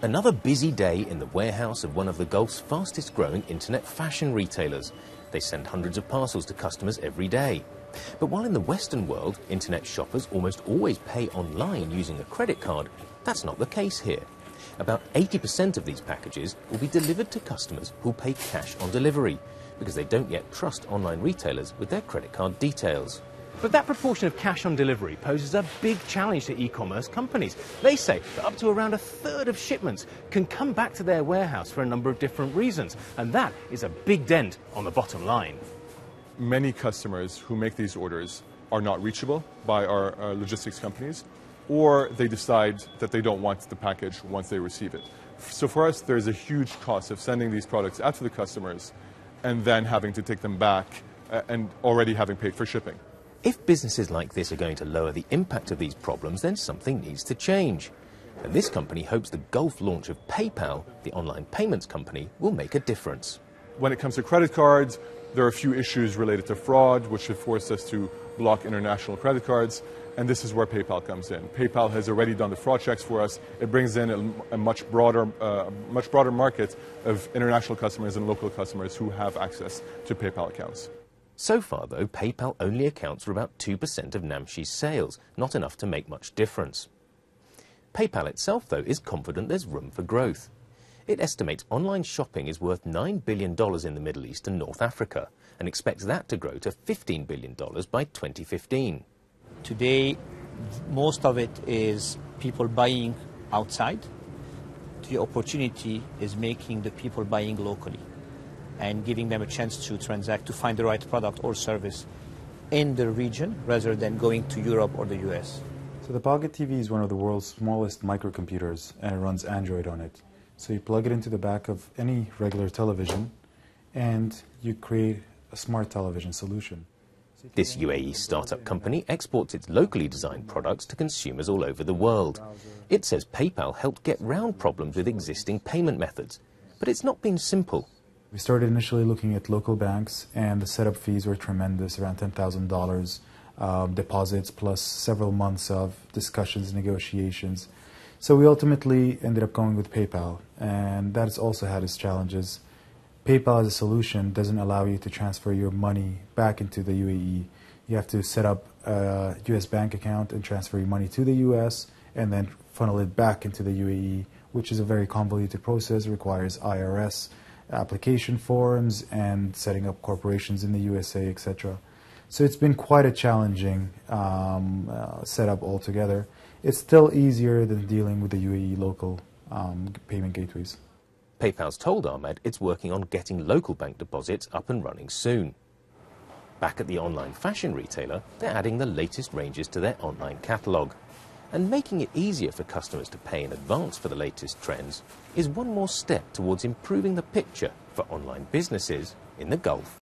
Another busy day in the warehouse of one of the Gulf's fastest growing internet fashion retailers. They send hundreds of parcels to customers every day. But while in the Western world, internet shoppers almost always pay online using a credit card, that's not the case here. About 80% of these packages will be delivered to customers who'll pay cash on delivery, because they don't yet trust online retailers with their credit card details. But that proportion of cash on delivery poses a big challenge to e-commerce companies. They say that up to around a third of shipments can come back to their warehouse for a number of different reasons, and that is a big dent on the bottom line. Many customers who make these orders are not reachable by our logistics companies, or they decide that they don't want the package once they receive it. So for us, there's a huge cost of sending these products out to the customers and then having to take them back and already having paid for shipping. If businesses like this are going to lower the impact of these problems, then something needs to change. And this company hopes the Gulf launch of PayPal, the online payments company, will make a difference. When it comes to credit cards, there are a few issues related to fraud, which have forced us to block international credit cards, and this is where PayPal comes in. PayPal has already done the fraud checks for us. It brings in a much broader market of international customers and local customers who have access to PayPal accounts. So far, though, PayPal only accounts for about 2% of Namshi's sales, not enough to make much difference. PayPal itself, though, is confident there's room for growth. It estimates online shopping is worth $9 billion in the Middle East and North Africa, and expects that to grow to $15 billion by 2015. Today, most of it is people buying outside. The opportunity is making the people buying locally and giving them a chance to transact, to find the right product or service in the region rather than going to Europe or the US. So the Pocket TV is one of the world's smallest microcomputers, and it runs Android on it. So you plug it into the back of any regular television and you create a smart television solution. This UAE startup company exports its locally designed products to consumers all over the world. It says PayPal helped get round problems with existing payment methods, but it's not been simple. We started initially looking at local banks, and the setup fees were tremendous, around $10,000 deposits plus several months of discussions, negotiations. So we ultimately ended up going with PayPal, and that has also had its challenges. PayPal as a solution doesn't allow you to transfer your money back into the UAE. You have to set up a US bank account and transfer your money to the US and then funnel it back into the UAE, which is a very convoluted process, requires IRS application forms and setting up corporations in the USA, etc. So it's been quite a challenging setup altogether. It's still easier than dealing with the UAE local payment gateways. PayPal's told Ahmed it's working on getting local bank deposits up and running soon. Back at the online fashion retailer, they're adding the latest ranges to their online catalogue. And making it easier for customers to pay in advance for the latest trends is one more step towards improving the picture for online businesses in the Gulf.